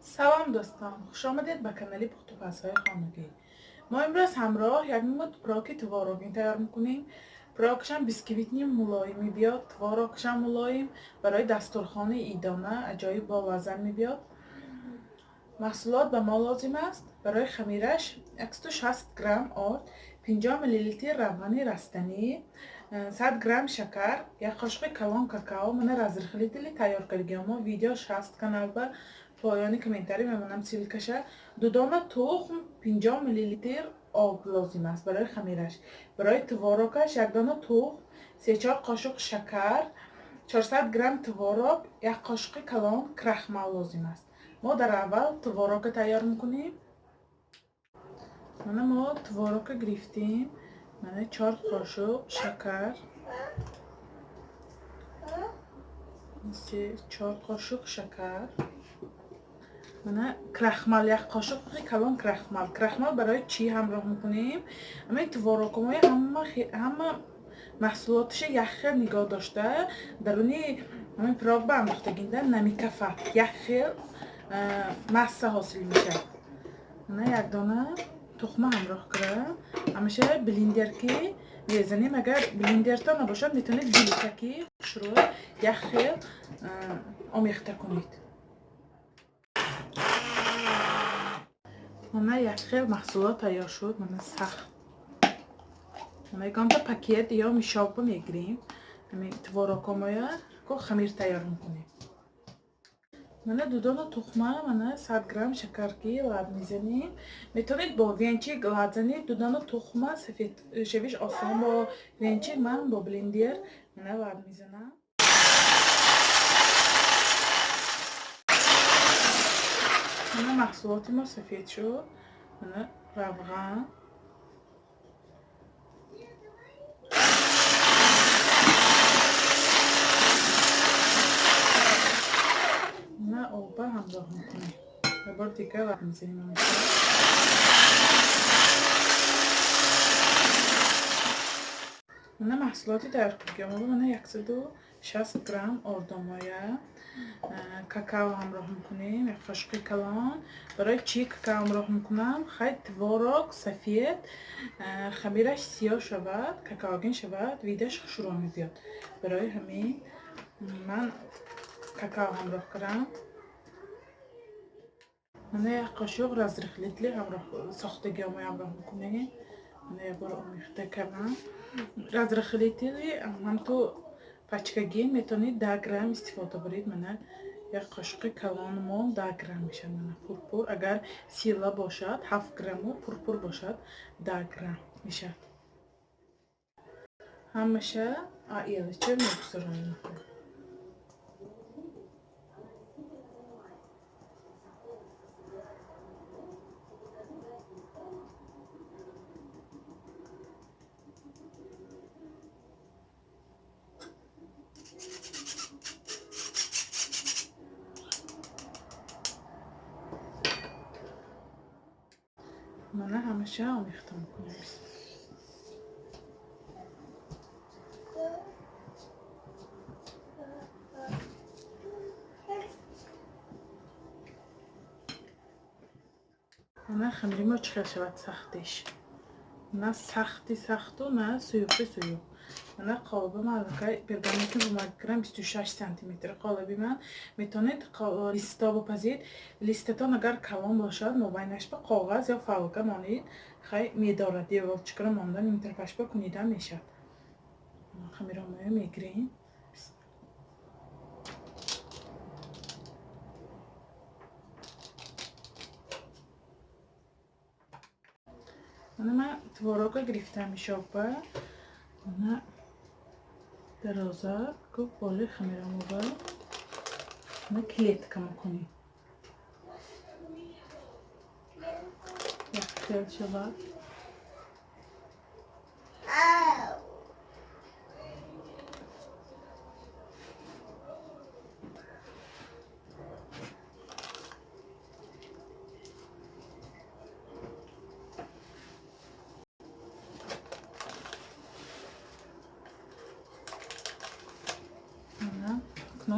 سلام دوستان، خوش آمدید به کانال پخت و پزهای خانگی. ما امروز همراه یک مدت پراک تواروگین تیار میکنیم. پراکش هم بیسکویتنی ملایمی بیاد، تواروگش هم ملایم، برای دسترخوان ایدانه عجایب با وزن میبیاد. محصولات به ما لازم است. برای خمیرش 160 گرم آرد، 50 میلی روغن رستنی، 100 گرم شکر، یک قاشق کلان какао. من разрыхлители тайёр кардагиам. Видеош ҳаст каналда, поёни комментарий мемонам силкаша. Ду дона тухм, 50 мл об лозим аст барои хамираш. Барои творогаш 1 дона тухм, 3-4 қошуқ шакар, 400 грамм творог, 1 қошиқи калон крахмал лозим аст. ما در اول تворог تیار میکنیم. ما تворог گرفتیم. 4 قاشق شکر، 4 قاشق شکر، крахмал 1 قاشق کلان крахмал برای چی همراه میکنیم؟ همین تворог همه محصولاتش یک خیل نگاه داشته درونی همین پراگ به انداختگینده نمیکفه، یک خیل مسه حاصل میشه. من 1 دانه تخمه همراه کردم. همیشه بلندر که میزنیم، اگر بلندر تا نباشد میتونید بلیتکی شروع یک خیل آمیخته کنید. من یک خیل محصولات تیار شد. من سخت میگم تا پاکت یا میشاب میگیریم. همین تواروگمایا کو خمیر تیار میکنیم. من 2 دانه تخمه، من 100 گرم شکر کی لب میزنیم. میتونید با وینچی گلزنید. 2 دانه تخمه سفید شویش آسان با وینچی، من با بلندر من لب میزنم. من محصولات ما سفید شد. من روغن، من آب همراه میکنیم. یه بار دیگه لب میزنیم. من محصولاتی تیار کردم. من 160 گرم آردامایه، какао همراه میکنیم، 1 قاشق کلان. برای چی какао همراه میکنم؟ خیلی تворог سفید خمیرش سیاه شود، какаогин شود، ویدش شروع میبیاد. برای همین من какао همراه کردم. من 1 قاشق разрыхлители همراه ساختگی همراه میکنیم. من یه بار آمیخته کردم. разрыхлители هم تو пачкаги метавонид 10 грамм истифода баред. Мана 1 қошиқи калон мон 10 грамм мешад. Мана пурпур агар сила бошад 7 грамм, пурпур бошад 10 грамм мешад. Ҳамаша аилача мегузаронем. Мана ҳамаша омехта мекунем. мана хамири мо чӣ хел шавад сахтиш. на сахту на суюқи. мана қолаби ман аллакай пергаментни бумагирам 26 сантиметр. қолаби ман метавонед листа бупазед. листатон агар калон бошад мобайнаш ба коғаз ё фолга монид хай медорад. деволчикро мондан имтарпашба кунида мешад. хамиромоя мегирем. من تворог گرفتم شاپا. من درازه کو بالا خمیرمو با من کلیتکا میکنیم. یک خیل شود.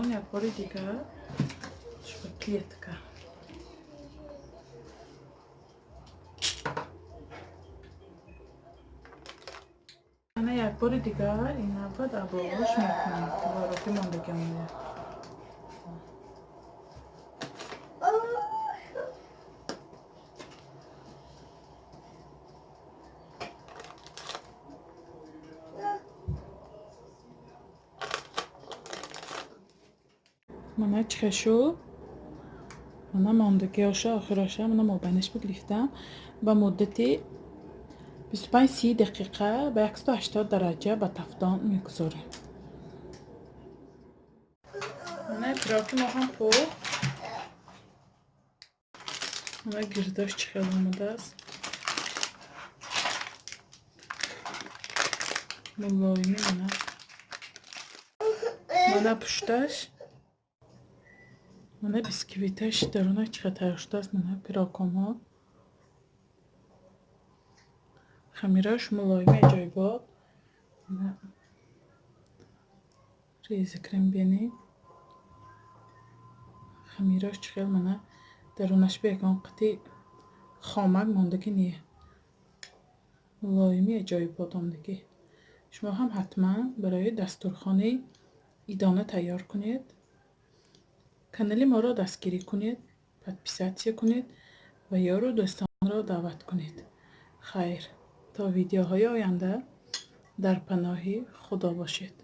یک بار دیگه شکلیتکا یک بار دیگر این نفر در باغاش میکنیم تواراکی ماندگی مونه. من چکشو من ماندگیاشو آخراشو من مابینش بگرفتم با مدتی 25-30 دقیقه به 180 درجه به تفتان میگذاریم. من پیراکی ما هم پخت. من گرداش چخیل آمده است. ملایمی من پشتش من بیسکویتش درونه چقدر تیار شده است. من پیراکم ها خمیراش ملایمی جایباد. ریز کریم بینی خمیراش چخیل من درونش به یکان قطعی خامک ماندگی نیه ملایمی جایباد آمدگی. شما هم حتما برای دستورخانه ایدانه تیار کنید. کانال ما را دستگیری کنید، پادپیساتسیا کنید و یار و دوستان را دعوت کنید. خیر تا ویدیوهای آینده در پناه خدا باشید.